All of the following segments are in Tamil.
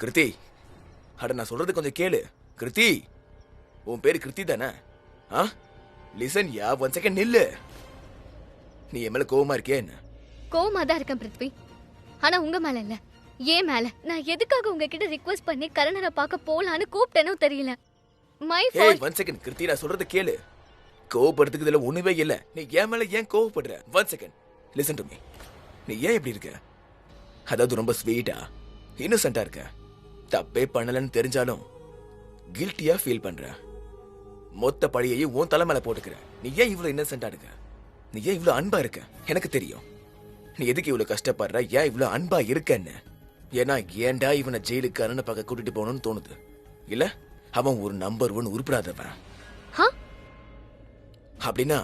கிருத்தி, அட நான் சொல்றது கொஞ்சம் கேளு. கிருத்தி, உன் பேரு கிருத்தி தானே? லிசன் யா, 1 செகண்ட் நில்லு. நீ என் மேல கோவமா இருக்கே? என்ன கோவமா தான் இருக்கேன் பிருத்வி, ஆனா உங்க மேல இல்ல, ஏன் மேல. நான் எதுக்காக உங்ககிட்ட ரிக்வெஸ்ட் பண்ணி கரணரை பார்க்க போலான்னு கூப்பிட்டேனோ தெரியல. My fault. 1 செகண்ட் கிருத்தி, நான் சொல்றது கேளு. கோவப்படுறதுக்கு இதுல ஒண்ணுமே இல்ல. நீ ஏன் மேல ஏன் கோவப்படுற? 1 செகண்ட் லிசன் டு மீ. நீ ஏன் இப்படி இருக்க? அதாவது ரொம்ப ஸ்வீட்டா இன்னசென்ட்டா இருக்க. தப்பே பண்ணலன்னு தெரிஞ்சாலும் கில்ட்டியா ஃபீல் பண்ற. மொத்த பழியையும் உன் தலை மேல போட்டுக்கிற. நீ ஏன் இவ்வளவு இன்னசென்ட்டா இருக்க? நீ ஏன் இவ்வளவு அன்பா இருக்க? எனக்கு தெரியும் நீ எதுக்கு இவ்வளவு கஷ்டப்படுற, ஏன் இவ்வளவு அன்பா இருக்கன்னு. ஏன்னா ஏன்டா இவனை ஜெயிலுக்கு அரணை பார்க்க கூட்டிட்டு போகணும்னு தோணுது. இல்ல அவன் ஒரு நம்பர் 1 உருப்படாதவன். அப்படின்னா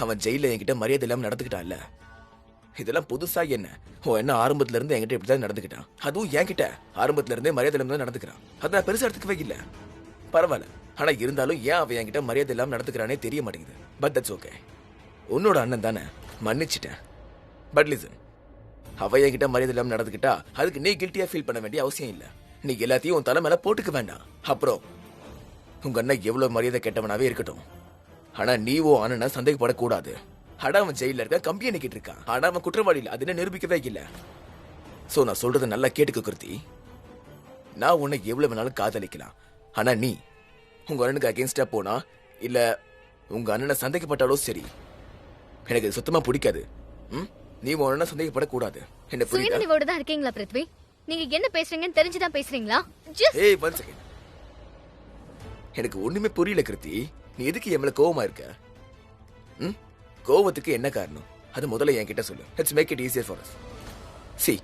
அவன் ஜெயில என்கிட்ட மரியாதை இல்லாம நடந்துக்கிட்டான்ல. இதெல்லாம் புதுசா என்ன? என்ன ஆரம்பத்துல இருந்து என்கிட்ட இப்படிதான் நடந்துக்கிட்டான். அதுவும் என்கிட்ட ஆரம்பத்துல இருந்தே மரியாதை இல்லாம நடந்துக்கிறான். அதை நான் பெருசா எடுத்துக்கவே இல்ல. பரவாயில்ல, ஆனா இருந்தாலும் ஏன் அவன் என்கிட்ட மரியாதை இல்லாம நடந்துக்கிறானே தெரிய மாட்டேங்குது. But that's okay. உன்னோட அண்ணன் தானே, மன்னிச்சிட்டேன். பட் லிசன், அவ என்கிட்ட மரியாதை இல்லாம நடந்துக்கிட்டா அதுக்கு நீ கில்ட்டியா ஃபீல் பண்ண வேண்டிய அவசியம் இல்ல. நீ எல்லாத்தையும் உன் தலை மேல போட்டுக்க வேண்டாம். அப்புறம் உங்க அண்ணன் எவ்வளவு மரியாதை கெட்டவனாவே இருக்கட்டும், ஆனா நீ ஓ அண்ணனை சந்தேகப்படக்கூடாது. ஆனா அவன் ஜெயில இருக்க, கம்பி அணிக்கிட்டு இருக்கான். ஆனா அவன் குற்றவாளி இல்ல, அது நிரூபிக்கவே இல்ல. சோ நான் சொல்றதை நல்லா கேட்டுக்க கிருத்தி. நான் உன்னை எவ்வளவு வேணாலும் காதலிக்கலாம், ஆனா நீ உங்க அண்ணனுக்கு அகேன்ஸ்டா போனா இல்ல உங்க அண்ணனை சந்தேகப்பட்டாலும் சரி, எனக்கு இது சுத்தமா பிடிக்காது. நீ உன் அண்ணனை சந்தேகப்படக்கூடாது. என்ன புரியுதா? சுயநினைவோட தான் இருக்கீங்களா பிருத்வி? நீங்க என்ன பேசுறீங்கன்னு தெரிஞ்சுதான் பேசுறீங்களா? ஏய் 1 செகண்ட், எனக்கு ஒண்ணுமே புரியல கிருத்தி. நீ எதுக்கு என் மேல கோவமா இருக்க? கோவத்துக்கு என்ன காரணம்? அது முதல்ல என்கிட்ட சொல்லு. Let's make it easier for us. See,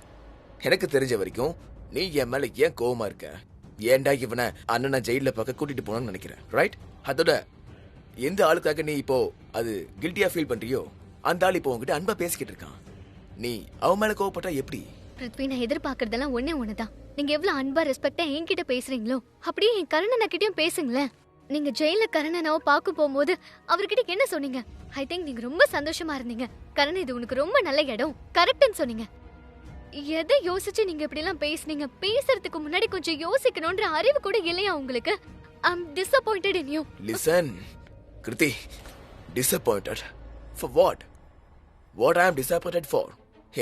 எனக்கு தெரிஞ்ச வரைக்கும் நீ என் மேல ஏன் கோவமா இருக்க? ஏன்டா இவனை அண்ணனை ஜெயில பார்க்க கூட்டிட்டு போனோம்னு நினைக்கிறேன், ரைட்? அதோட எந்த ஆளுக்காக நீ இப்போ அது கில்ட்டியா ஃபீல் பண்றியோ அந்த ஆள் இப்போ உங்ககிட்ட அன்பா பேசிக்கிட்டு இருக்கான். நீ அவன் மேல கோவப்பட்டா எப்படி? பிருத்வி, நான் எதிர்பார்க்கறதெல்லாம் ஒண்ணுதான். நீங்க எவ்வளவு அன்பா ரெஸ்பெக்டா என்கிட்ட பேசுறீங்களோ அப்படியே என் கரணனை கிட்டயும் பேசுங்களேன். நீங்க ஜெயில கரணனாவை பார்க்க போகும்போது அவர்கிட்ட என்ன சொன்னீங்க? ஐ திங்க் நீங்க ரொம்ப சந்தோஷமா இருந்தீங்க. கரண், இது உனக்கு ரொம்ப நல்ல இடம், கரெக்ட்னு சொன்னீங்க. எதை யோசிச்சு நீங்க இப்படி எல்லாம் பேசுனீங்க? பேசுறதுக்கு முன்னாடி கொஞ்சம் யோசிக்கணும்ன்ற அறிவு கூட இல்லையா உங்களுக்கு? I am disappointed in you. Listen Kriti, disappointed for what? What I am disappointed for?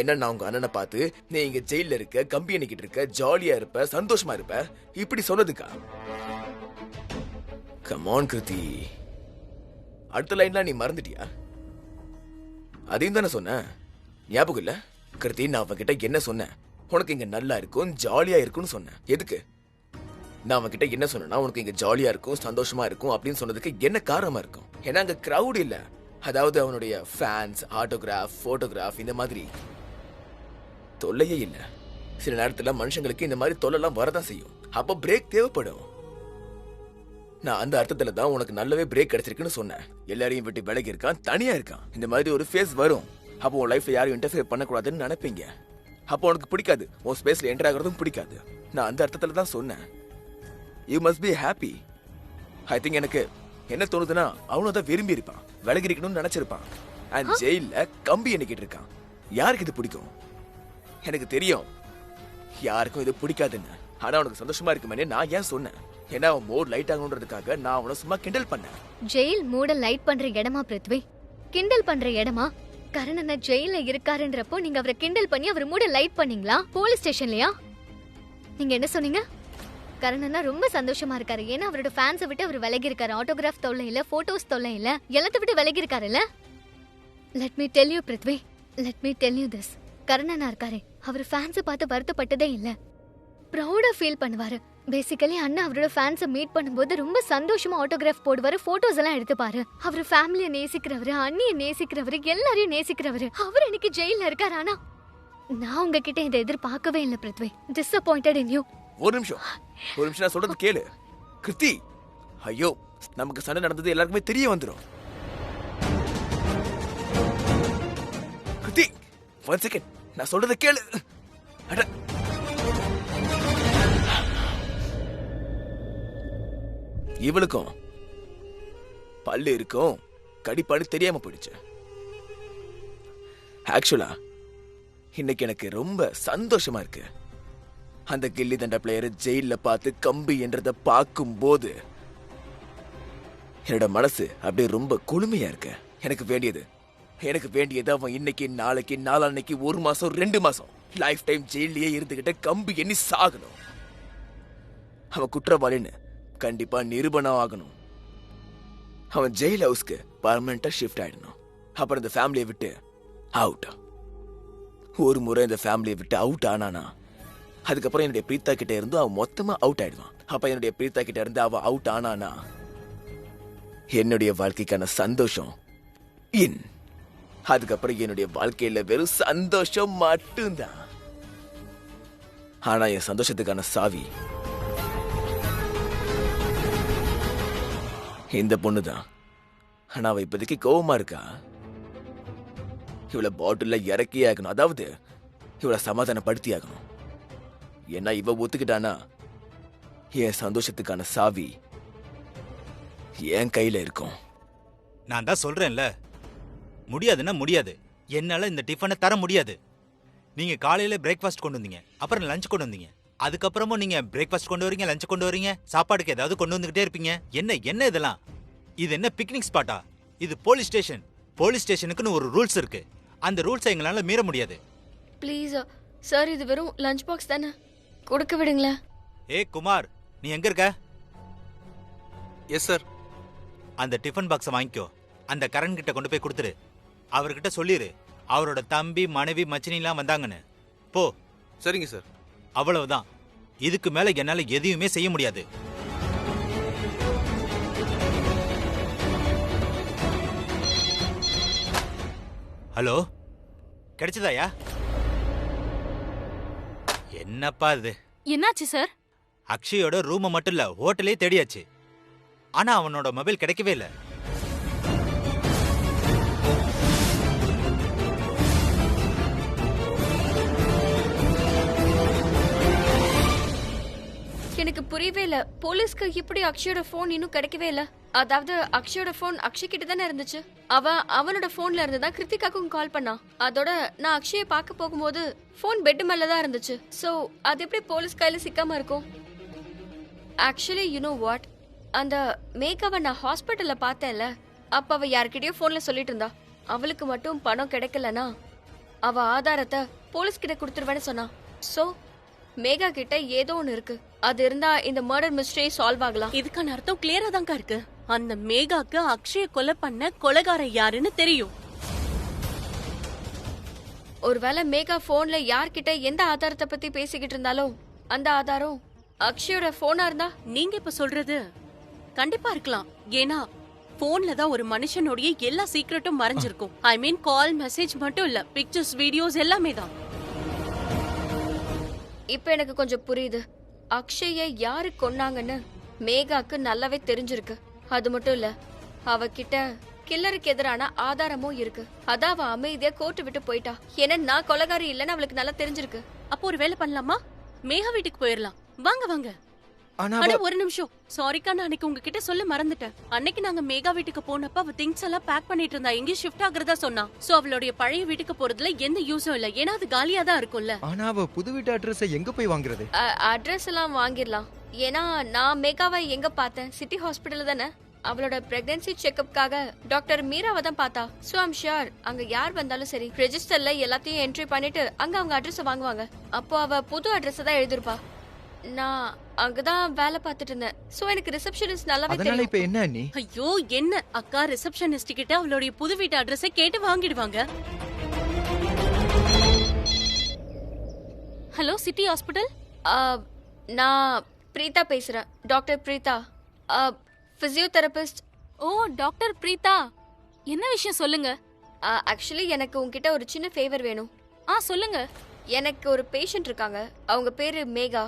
என்ன, நான் உங்க அண்ணனை பார்த்து நீ இங்க ஜெயில இருக்க, கம்பி அணிக்கிட்டு இருக்க, ஜாலியா இருப்ப, சந்தோஷமா இருப்ப இப்படி சொன்னதுக்கா? கம் ஆன் கிருத்தி, அடுத்த லைன்லாம் நீ மறந்துட்டியா? அதையும் தானே சொன்ன, ஞாபகம் இல்ல? கிருத்தி, நான் அவன்கிட்ட என்ன சொன்னேன்? உனக்கு இங்க நல்லா இருக்கும், ஜாலியா இருக்கும்னு சொன்னேன். எதுக்கு? நான் அவன்கிட்ட என்ன சொன்னா, உனக்கு இங்க ஜாலியா இருக்கும், சந்தோஷமா இருக்கும் அப்படின்னு சொன்னதுக்கு என்ன காரணமா இருக்கும்? ஏன்னா அங்க கிரவுட் இல்ல, அதாவது அவனுடைய ஃபேன்ஸ், ஆட்டோகிராஃப், போட்டோகிராஃப் இந்த மாதிரி தொல்லையே இல்ல. சில நேரத்துல மனுஷங்களுக்கு இந்த மாதிரி தொல்லைலாம் வரதான் செய்யும். அப்ப பிரேக் தேவைப்படும். நான் அந்த அர்த்தத்துல தான் உனக்கு நல்லாவே பிரேக் கிடைச்சிருக்குன்னு சொன்னேன். எல்லாரையும் விட்டு விலகி இருக்கான், தனியா இருக்கான். இந்த மாதிரி ஒரு ஃபேஸ் வரும். அப்போ உன் லைஃப்ல யாரும் இன்டர்ஃபியர் பண்ணக்கூடாதுன்னு நினைப்பீங்க. அப்போ உனக்கு பிடிக்காது, உன் ஸ்பேஸ்ல என்டர் ஆகிறதும் பிடிக்காது. நான் அந்த அர்த்தத்துல தான் சொன்னேன். You must be happy. I think எனக்கு என்ன தோணுதுன்னா, அவனும் தான் விரும்பி இருப்பான், விலகி இருக்கணும்னு நினைச்சிருப்பான். அண்ட் ஜெயில கம்பி எண்ணிக்கிட்டு இருக்கான். யாருக்கு இது பிடிக்கும்? எனக்கு தெரியும் யாருக்கும் இது பிடிக்காதுன்னு. ஆனா அவனுக்கு சந்தோஷமா இருக்குமே நான் ஏன் சொன்னேன்? ஏன்னா அவன் மூட் லைட் ஆகணுன்றதுக்காக நான் அவனை சும்மா கிண்டல் பண்ணேன். ஜெயில் மூட லைட் பண்ற இடமா பிருத்வி? கிண்டல் பண்ற இடமா? கரணன ஜெயில இருக்காருன்றப்போ நீங்க அவரை கிண்டல் பண்ணி அவர் மூட லைட் பண்ணீங்களா? போலீஸ் ஸ்டேஷன்லயா? நீங்க என்ன சொன்னீங்க? கரணனா ரொம்ப சந்தோஷமா இருக்காரு, ஏன்னா அவரோட ஃபேன்ஸை விட்டு அவர் விலகி இருக்காரு. ஆட்டோகிராஃப் தொல்லை இல்ல, போட்டோஸ் தொல்லை இல்ல, எல்லாத்த விட்டு விலகி இருக்காருல்ல. Let me tell you Prithvi, let me tell you this. கரணனா இருக்காரு, அவர் ஃபேன்ஸை பார்த்து வருத்தப்பட்டதே இல்ல, ப்ரௌடா ஃபீல் பண்ணுவாரு. பேசிக்கலி அண்ணா அவரோட ஃபேன்ஸை மீட் பண்ணும்போது ரொம்ப சந்தோஷமா ஆட்டோகிராஃப் போடுவாரு, போட்டோஸ் எல்லாம் எடுத்துப்பாரு. அவர் ஃபேமிலியை நேசிக்கிறவரு, அண்ணியை நேசிக்கிறவரு, எல்லாரையும் நேசிக்கிறவரு. அவர் இன்னைக்கு ஜெயில இருக்காரு. ஆனா நான் உங்ககிட்ட இதை எதிர்பார்க்கவே இல்லை பிருத்வி. Disappointed in you. ஒரு நிமிஷம் நான் சொல்றது கேளு கிருத்தி. ஐயோ, நமக்கு சண்டை நடந்தது எல்லாருக்குமே தெரிய வந்துடும். கிருத்தி, 1 செகண்ட், நான் சொல்றத கேளு. அட, இவளுக்கும் பல்லு இருக்கும், கடிப்பாடு தெரியாம போயிடுச்சு. ஆக்சுவலா இன்னைக்கு எனக்கு ரொம்ப சந்தோஷமா இருக்கு. அந்த கில்லி தண்டா பிளேயரை ஜெயில பார்த்து கம்பி என்றத பார்க்கும்போது என்னோட மனசு அப்படியே ரொம்ப குளுமையா இருக்கு. எனக்கு வேண்டியது அவன் இன்னைக்கு, நாளைக்கு, நாளான்னைக்கு, 1 மாசம், 2 மாசம் லைஃப் டைம் ஜெயிலே இருந்துகிட்ட கம்பி எண்ணி சாகணும். அவன் குற்றவாளின்னு கண்டிப்பா நிரூபணம் ஆகணும். அவன் ஜெயில் ஹவுஸ்க்கு பர்மனண்டா ஷிஃப்ட் ஆயிடணும். அப்புறம் இந்த ஃபேமிலியை விட்டு அவுட். ஒரு முறை இந்த ஃபேமிலியை விட்டு அவுட் ஆனானா அதுக்கப்புறம் என்னுடைய பிரீத்தா கிட்ட இருந்து அவன் மொத்தமா அவுட் ஆயிடுவான். அப்ப என்னுடைய பிரீத்தா கிட்ட இருந்து அவன் அவுட் ஆனானா என்னுடைய வாழ்க்கைக்கான சந்தோஷம் இன். அதுக்கப்புறம் என்னுடைய வாழ்க்கையில வெறும் சந்தோஷம் மட்டும்தான். ஆனா என் சந்தோஷத்துக்கான சாவி இந்த பொண்ணுதான். ஆனா அவ இப்போதைக்கு கோவமா இருக்கா. இவளை பாட்டில்ல இறக்கியே ஆகணும். அதாவது இவளை சமாதானப்படுத்தி ஆகணும். ஏன்னா இவ ஒத்துக்கிட்டானா என் சந்தோஷத்துக்கான சாவி என் கையில இருக்கும். நான் தான் சொல்றேன்ல, முடியாதுன்னா முடியாது. என்னால இந்த டிஃபனை தர முடியாது. நீங்க காலையில பிரேக்ஃபாஸ்ட் கொண்டு வந்தீங்க, அப்புறம் லஞ்ச் கொண்டு வந்தீங்க, அதுக்கப்புறமும் நீங்க பிரேக்ஃபாஸ்ட் கொண்டு வரீங்க, லஞ்ச் கொண்டு வரீங்க, சாப்பாடுக்கு ஏதாவது கொண்டு வந்துகிட்டே இருப்பீங்க. என்ன இதெல்லாம்? இது என்ன பிக்னிக் ஸ்பாட்டா? இது போலீஸ் ஸ்டேஷன். போலீஸ் ஸ்டேஷனுக்குன்னு ஒரு ரூல்ஸ் இருக்கு. அந்த ரூல்ஸை எங்களால மீற முடியாது. ப்ளீஸ் சார், இது வெறும் லஞ்ச் பாக்ஸ் தானே, கொடுக்க விடுங்களேன். குமார், நீ எங்க இருக்க? Yes sir. அந்த டிஃபன் பாக்ஸை வாங்கிக்கோ. அந்த கரண் கிட்ட கொண்டு போய் கொடுத்துரு. அவர்கிட்ட சொல்லிரு அவரோட தம்பி, மனைவி, மச்சினிலாம் வந்தாங்கன்னு. போ. சரிங்க சார். அவ்வளவுதான். இதுக்கு மேல என்னால எதையுமே செய்ய முடியாது. ஹலோ, கிடைச்சதாயா? என்னப்பா இது? என்னாச்சு சார்? அக்ஷயோட ரூமை மட்டும் இல்ல, ஹோட்டலே தேடியாச்சு. ஆனா அவனோட மொபைல் கிடைக்கவே இல்லை. எனக்கு புரியவே இல்ல. போலீஸ்க்கு இப்படி அக்ஷயோட போன் இன்னும் கிடைக்கவே இல்ல. அதாவது அக்ஷயோட போன் அக்ஷய் கிட்ட தானே இருந்துச்சு. அவனோட போன்ல இருந்து தான் கிருத்திகாக்கும் கால் பண்ணான். அதோட நான் அக்ஷயை பார்க்க போகும்போது போன் பெட் மேல தான் இருந்துச்சு. சோ அது எப்படி போலீஸ் கையில சிக்காம இருக்கும்? ஆக்சுவலி யூ நோ வாட், அந்த மேகாவை நான் ஹாஸ்பிட்டல்ல பார்த்தேன்ல, அப்ப அவ யார்கிட்டயோ போன்ல சொல்லிட்டு இருந்தா அவளுக்கு மட்டும் பணம் கிடைக்கலனா அவ ஆதாரத்தை போலீஸ் கிட்ட கொடுத்துருவேன்னு சொன்னா. சோ மேகா கிட்ட ஏதோ ஒன்னு இருக்கு. அது இருந்தா இந்த மர்டர் மிஸ்டரி சால்வ் ஆகலாம். இதுக்கான அர்த்தம் கிளியரா தாங்க இருக்கு. அந்த மேகாக்கு அக்ஷய கொலை பண்ண கொலைகாரன் யாருன்னு தெரியும். ஒருவேளை மேகா போன்ல யார்கிட்ட எந்த ஆதாரத்தை பத்தி பேசிக்கிட்டு இருந்தாலோ அந்த ஆதாரம் அக்ஷயோட போனா இருந்தா? நீங்க இப்ப சொல்றது கண்டிப்பா இருக்கலாம். ஏன்னா போன்ல தான் ஒரு மனுஷனுடைய எல்லா சீக்ரெட்டும் மறைஞ்சிருக்கும். ஐ மீன் கால், மெசேஜ் மட்டும் இல்ல, பிக்சர்ஸ், வீடியோஸ் எல்லாமே தான். இப்ப எனக்கு கொஞ்சம் புரியுது. அக்ஷய யாரு கொன்னாங்கன்னு மேகாக்கு நல்லாவே தெரிஞ்சிருக்கு. அது மட்டும் இல்ல, அவகிட்ட கில்லருக்கு எதிரான ஆதாரமும் இருக்கு. அதான் அவ அமைதியா கோர்ட்டு விட்டு போயிட்டா. ஏன்னா நான் கொலைகாரி இல்லன்னு அவளுக்கு நல்லா தெரிஞ்சிருக்கு. அப்போ ஒரு வேலை பண்ணலாமா? மேகா வீட்டுக்கு போயிடலாம். வாங்க வாங்க. அட ஒரு நிமிஷம், சாரிக்கா, நான் அன்னைக்கு உங்ககிட்ட சொல்ல மறந்துட்டேன். அன்னைக்கு நாங்க மேகா வீட்டுக்கு போனப்ப அவ திங்ஸ் எல்லாம் பேக் பண்ணிட்டு இருந்தா, எங்கேயும் ஷிஃப்ட் ஆகுறதா சொன்னா. சோ அவளுடைய பழைய வீட்டுக்கு போறதுல எந்த யூஸும் இல்ல, ஏன்னா அது காலியா தான் இருக்கும்ல. ஆனா அவ புது வீட்டு அட்ரஸ் எங்க போய் வாங்குறது? அட்ரஸ் எல்லாம் வாங்கிடலாம். ஏன்னா நான் மேகாவை எங்க பார்த்தேன்? சிட்டி ஹாஸ்பிட்டல் தானே. அவளோட பிரெக்னன்சி செக்அப்காக டாக்டர் மீராவை தான் பார்த்தா. சோ ஐம் ஷூர் அங்க யார் வந்தாலும் சரி ரெஜிஸ்டர்ல எல்லாத்தையும் என்ட்ரி பண்ணிட்டு அங்க அவங்க அட்ரஸ் வாங்குவாங்க. அப்போ அவ புது அட்ரஸ் தான் எழுதிருப்பா. நான் அங்கதான் வேலை பார்த்துட்டு இருந்தேன். சோ எனக்கு ரிசப்ஷனிஸ்ட் நல்லாவே தெரியும். இப்ப என்ன நீ? ஐயோ என்ன அக்கா, ரிசப்ஷனிஸ்ட் கிட்ட அவளுடைய புது வீட்டு அட்ரஸை கேட்டு வாங்கிடுவாங்க. Hello, city hospital. நான் பிரீதா பேசுறேன், doctor Preetha, physiotherapist. Oh, doctor Preetha, என்ன விஷயம் சொல்லுங்க. ஆக்சுவலி எனக்கு உங்ககிட்ட ஒரு சின்ன ஃபேவர் வேணும். சொல்லுங்க. எனக்கு ஒரு பேஷண்ட் இருக்காங்க. அவங்க பேரு மேகா.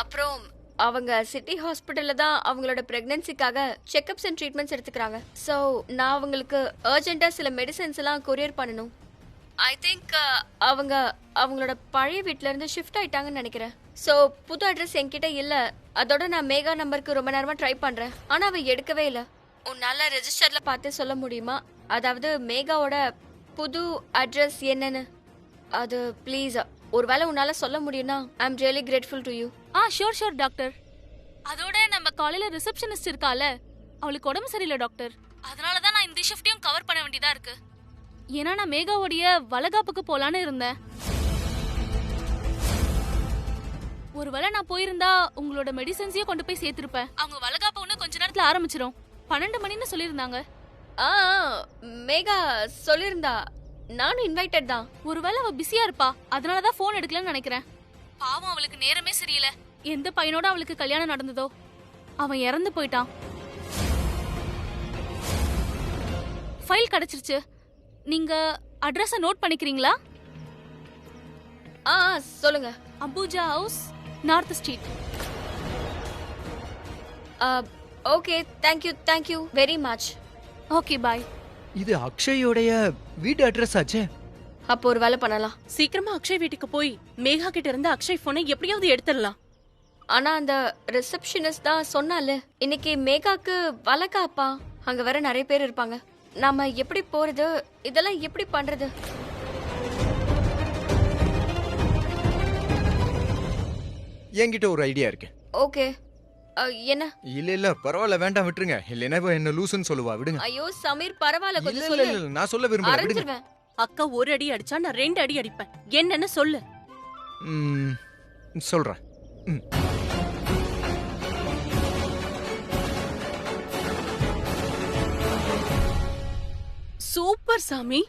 அப்புறம் அவங்க சிட்டி ஹாஸ்பிட்டல்ல தான் அவங்களோட பிரெக்னன்சிக்காக செக்அப்ஸ் அண்ட் ட்ரீட்மெண்ட்ஸ் எடுத்துக்கிறாங்க. ஸோ நான் அவங்களுக்கு அர்ஜென்ட்டா சில மெடிசன்ஸ் எல்லாம் கொரியர் பண்ணணும். ஐ திங்க் அவங்க அவங்களோட பழைய வீட்ல இருந்து ஷிஃப்ட் ஆயிட்டாங்கன்னு நினைக்கிறேன். ஸோ புது அட்ரஸ் என்கிட்ட இல்ல. அதோட நான் மேகா நம்பருக்கு ரொம்ப நேரமா ட்ரை பண்றேன், ஆனா அவ எடுக்கவே இல்லை. உன்னால ரெஜிஸ்டர்ல பார்த்து சொல்ல முடியுமா? அதாவது மேகாவோட புது அட்ரஸ் என்னன்னு? அது ப்ளீஸ் ஒருவேளை உன்னால சொல்ல முடியும்னா I am really grateful to you. Sure sure doctor. அதோட நம்ம காலையில ரிசப்ஷனிஸ்ட் இருக்கால, அவளுக்கு உடம்பு சரியில்லை டாக்டர். அதனால தான் நான் இந்த ஷிஃப்ட்டையும் கவர் பண்ண வேண்டியதா இருக்கு. ஏன்னா நான் மேகாவுடைய வளகாப்புக்கு போலான்னு இருந்தேன். ஒருவேளை நான் போயிருந்தா உங்களோட மெடிசன்ஸையும் கொண்டு போய் சேர்த்திருப்பேன். அவங்க வளகாப்பு ஒன்று கொஞ்ச நேரத்துல ஆரம்பிச்சிரும். 12 மணின்னு சொல்லியிருந்தாங்க. மேகா சொல்லிருந்தா. நானும் இன்வைட்டட் தான். ஒருவேளை அவ பிஸியா இருப்பா, அதனாலதான் போன் எடுக்கலன்னு நினைக்கிறேன். பாவம், அவளுக்கு நேரமே சரியில்லை. எந்த பையனோட அவளுக்கு கல்யாணம் நடந்ததோ அவன் இறந்து போயிட்டான். ஃபைல் கிடைச்சிருச்சு. நீங்க அட்ரஸ நோட் பண்ணிக்கிறீங்களா? சொல்லுங்க. Ambuja house, north street. Okay, thank you very much. Okay, bye. இது அக்ஷயோடைய வீட்டு அட்ரஸ் ஆச்சே. அப்போ ஒரு வேலை பண்ணலாம். சீக்கிரமா அக்ஷய் வீட்டுக்கு போய் மேகா கிட்ட இருந்து அக்ஷய் போனை எப்படியாவது எடுத்துடலாம். ஆனா அந்த ரிசப்ஷனிஸ்ட் தான் சொன்னால இன்னைக்கு மேகாக்கு வளகாப்பா, அங்க வேற நிறைய பேர் இருப்பாங்க. நாம எப்படி போறது? இதெல்லாம் எப்படி பண்றது? என்கிட்ட ஒரு ஐடியா இருக்கு. ஓகே, என்ன? இல்ல பரவாயில்ல, வேண்டாம் விட்டுருங்க. இல்லைன்னா இவ என்ன லூசுன்னு சொல்லுவா, விடுங்க. ஐயோ சமீர், பரவாயில்ல, இல்ல கொஞ்சம் இல்ல சொல்லு. இல்ல, நான் சொல்ல விரும்பல, விடுங்க. அரைஞ்சிருவேன். அக்கா ஒரு அடி அடிச்சா நான் 2 அடி அடிப்பேன். என்னன்னு சொல்லு. சொல்றேன். சூப்பர் சாமி,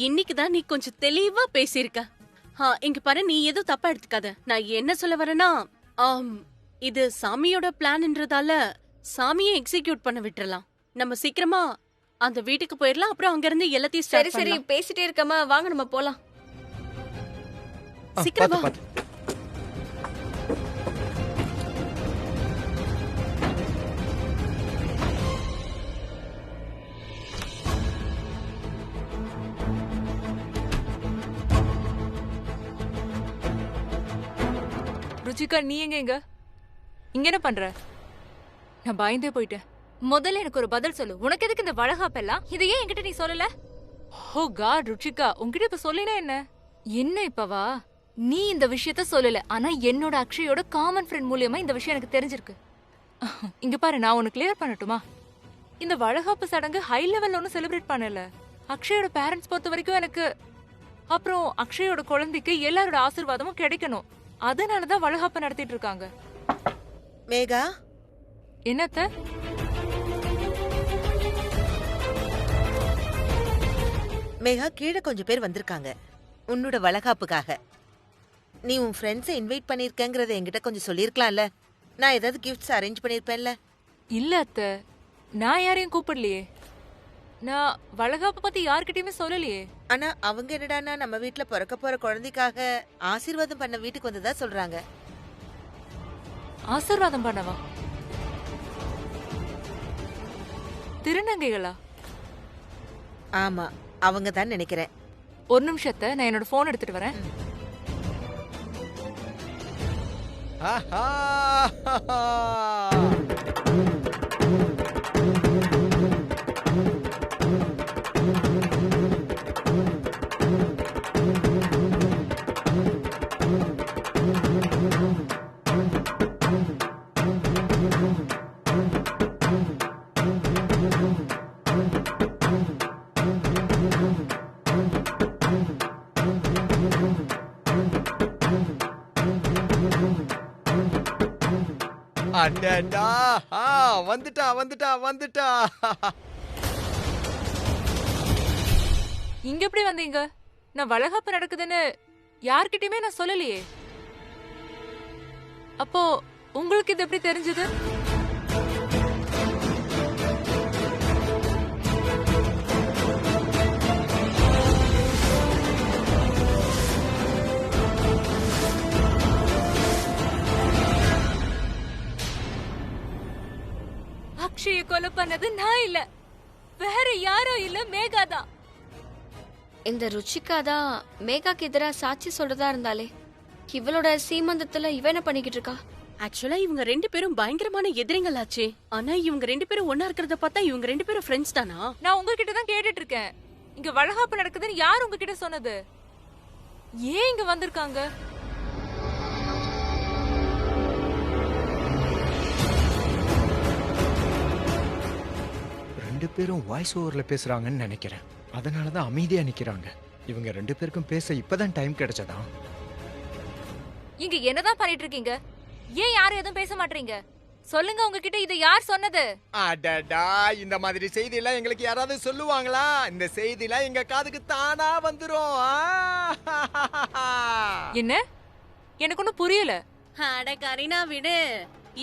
இன்னைக்கு தான் நீ கொஞ்சம் தெளிவா பேசியிருக்க. இங்க பாரு, நீ எதுவும் தப்பா எடுத்துக்காத. நான் என்ன சொல்ல வரேன்னா, இது சாமியோட பிளான்ன்றதால சாமியை எக்ஸிக்யூட் பண்ண விட்டுறலாம். நம்ம சீக்கிரமா அந்த வீட்டுக்கு போயிடலாம். அப்புறம் அங்க இருந்து எல்லாத்தையும் சரி ஸ்டார்ட் சரி, பேசிட்டே இருக்கமா, வாங்க நம்ம போலாம். சீக்கிரமா. ருச்சிகா, நீ எங்க இங்க என்ன பண்ற? நான் பயந்தே போயிட்டேன். முதல்ல எனக்கு ஒரு பதில் சொல்லு. உனக்கு எதுக்கு இந்த வளகாப்பெல்லாம்? இதை ஏன் என்கிட்ட நீ சொல்லல? ஓ காட் ருச்சிகா, உன்கிட்ட இப்ப சொல்லினா என்ன இப்பவா? நீ இந்த விஷயத்த சொல்லல, ஆனா என்னோட அக்ஷயோட காமன் ஃப்ரெண்ட் மூலியமா இந்த விஷயம் எனக்கு தெரிஞ்சிருக்கு. இங்க பாரு, நான் உனக்கு கிளியர் பண்ணட்டுமா? இந்த வளகாப்பு சடங்கு ஹை லெவல்ல ஒன்னும் செலிப்ரேட் பண்ணல. அக்ஷயோட பேரண்ட்ஸ் பொறுத்த வரைக்கும் எனக்கு, அப்புறம் அக்ஷயோட குழந்தைக்கு எல்லாரோட ஆசீர்வாதமும் கிடைக்கணும். அதனாலதான் வளகாப்பு நடத்திட்டு இருக்காங்க. மேகா, என்னத்த? மேகா, கீழே கொஞ்சம் பேர் வந்திருக்காங்க உன்னோட வளகாப்புக்காக. நீ உன் ஃப்ரெண்ட்ஸை இன்வைட் பண்ணிருக்கங்கறத என்கிட்ட கொஞ்சம் சொல்லிருக்கலாம்ல. நான் ஏதாவது கிஃப்ட்ஸ் அரேஞ்ச் பண்ணிருப்பேன்ல. இல்ல அத்த, நான் யாரையும் கூப்பிடலையே. நான் வளகாப்பு பத்தி யார்கிட்டயுமே சொல்லலையே. ஆனா அவங்க என்னடான்னா நம்ம வீட்டுல பிறக்க போற குழந்தைக்காக ஆசீர்வாதம் பண்ண வீட்டுக்கு வந்ததா சொல்றாங்க. ஆசீர்வாதம் பண்ணவா? திருநங்கைகளா? ஆமா, அவங்க தான் நினைக்கிறேன். ஒரு நிமிஷத்தை, நான் என்னோட போன் எடுத்துட்டு வரேன். அடடா, வந்துட்டா. இங்க எப்படி வந்தீங்க? நான் வளகாப்பு நடக்குதுன்னு யார்கிட்டயுமே நான் சொல்லலையே. அப்போ உங்களுக்கு இது எப்படி தெரிஞ்சது? அக்ஷய கொலை பண்ணது நான் இல்ல, வேற யாரோ இல்ல, மேகா தான். இந்த ருச்சிகா தான் மேகாக்கு எதிரா சாட்சி சொல்றதா இருந்தாலே, இவளோட சீமந்தத்துல இவ என்ன பண்ணிக்கிட்டு இருக்கா? ஆக்சுவலா இவங்க 2 பேரும் பயங்கரமான எதிரிங்களாச்சே. ஆனா இவங்க 2 பேரும் ஒன்னா இருக்கிறத பார்த்தா இவங்க 2 பேரும் ஃப்ரெண்ட்ஸ் தானா? நான் உங்ககிட்ட தான் கேட்டுட்டு இருக்கேன். இங்க வளகாப்பு நடக்குதுன்னு யார் உங்ககிட்ட சொன்னது? ஏன் இங்க வந்திருக்காங்க? ரெண்டு பேரும் வாய்ஸ் ஓவர்ல பேசுறாங்கன்னு நினைக்கிறேன். அதனாலதான் அமைதியா நிக்கிறாங்க. இவங்க ரெண்டு பேருக்கும் பேச இப்பதான் டைம் கிடைச்சதா? இங்க என்னதான் பண்ணிட்டு இருக்கீங்க? ஏன் யாரும் எதுவும் பேச மாட்டீங்க? சொல்லுங்க, உங்ககிட்ட இதை யார் சொன்னது? அடடா, இந்த மாதிரி செய்தி எல்லாம் எங்களுக்கு யாராவது சொல்லுவாங்களா? இந்த செய்தி எல்லாம் எங்க காதுக்கு தானா வந்துரும். என்ன? எனக்கு ஒன்னும் புரியல. அட கரீனா விடு,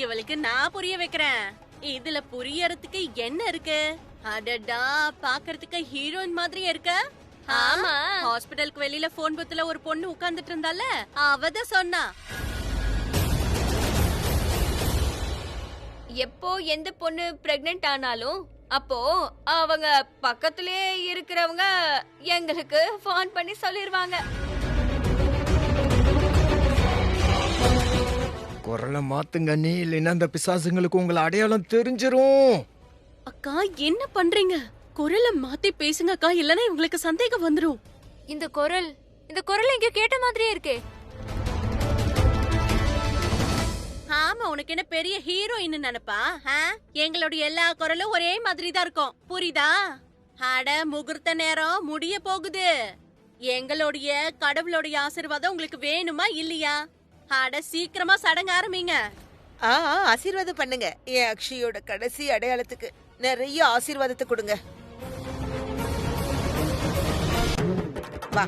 இவளுக்கு நான் புரிய வைக்கிறேன். இதுல புரியறதுக்கு என்ன இருக்கு? அடடா, பாக்குறதுக்கு ஹீரோயின் மாதிரி இருக்க. ஆமா, ஹாஸ்பிடலுக்கு வெளியில போன் பூத்துல ஒரு பொண்ணு உட்கார்ந்துட்டு இருந்தால, அவதான் சொன்னா. எப்போ எந்த பொண்ணு பிரெக்னென்ட் ஆனாலும் அப்போ அவங்க பக்கத்திலே இருக்கிறவங்க எங்களுக்கு ஃபோன் பண்ணி சொல்லிருவாங்க. குரலை மாத்துங்க நீ, இல்லைன்னா அந்த பிசாசுங்களுக்கு உங்களை அடையாளம் தெரிஞ்சிரும். அக்கா என்ன பண்றீங்க? குரலை மாத்தி பேசுங்க அக்கா, இல்லனா இவங்களுக்கு சந்தேகம் வந்துரும். இந்த குரல் இங்க கேட்ட மாதிரியே இருக்கே. ஆமா, உனக்கு என்ன பெரிய ஹீரோயின் நினைப்பா? எங்களுடைய எல்லா குரலும் ஒரே மாதிரி தான் இருக்கும், புரியுதா? அட, முகூர்த்த நேரம் முடிய போகுது. எங்களுடைய கடவுளுடைய ஆசீர்வாதம் உங்களுக்கு வேணுமா இல்லையா? அட, சீக்கிரமா சடங்கு ஆரம்பிங்க. ஆசீர்வாதம் பண்ணுங்க. என் அக்ஷயோட கடைசி அடையாளத்துக்கு நிறைய ஆசீர்வாதத்தை கொடுங்க. வா.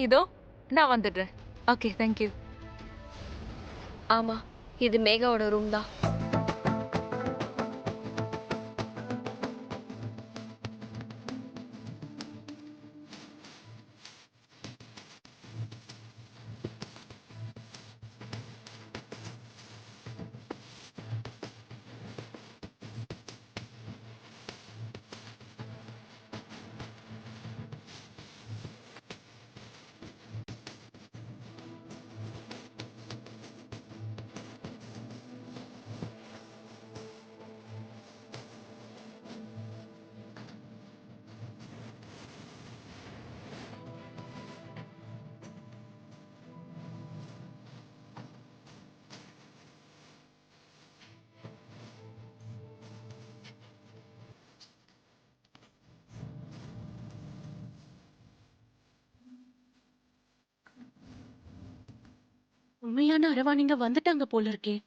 இதோ நான் வந்துடுறேன். Okay, thank you. ஆமா, இது மேகாவோட ரூம் தான். உண்மையான அரவாணிங்க வந்துட்டாங்க போல இருக்கே.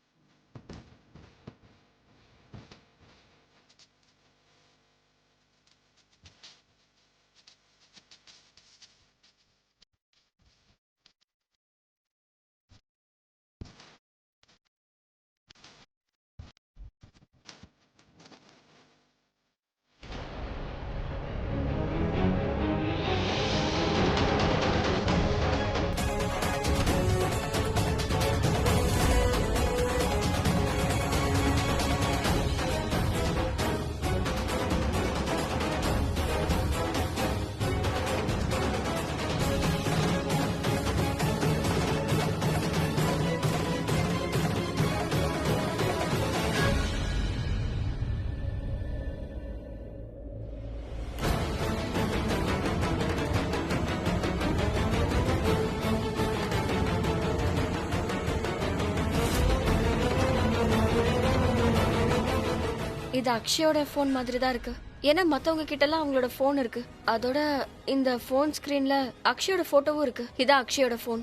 இது அக்ஷயோட ஃபோன் மாதிரி தான் இருக்கு. ஏன்னா மத்தவங்க கிட்ட எல்லாம் அவங்களோட ஃபோன் இருக்கு. அதோட இந்த ஃபோன் ஸ்கிரீன்ல அக்ஷயோட போட்டோவும் இருக்கு. இதான் அக்ஷயோட ஃபோன்.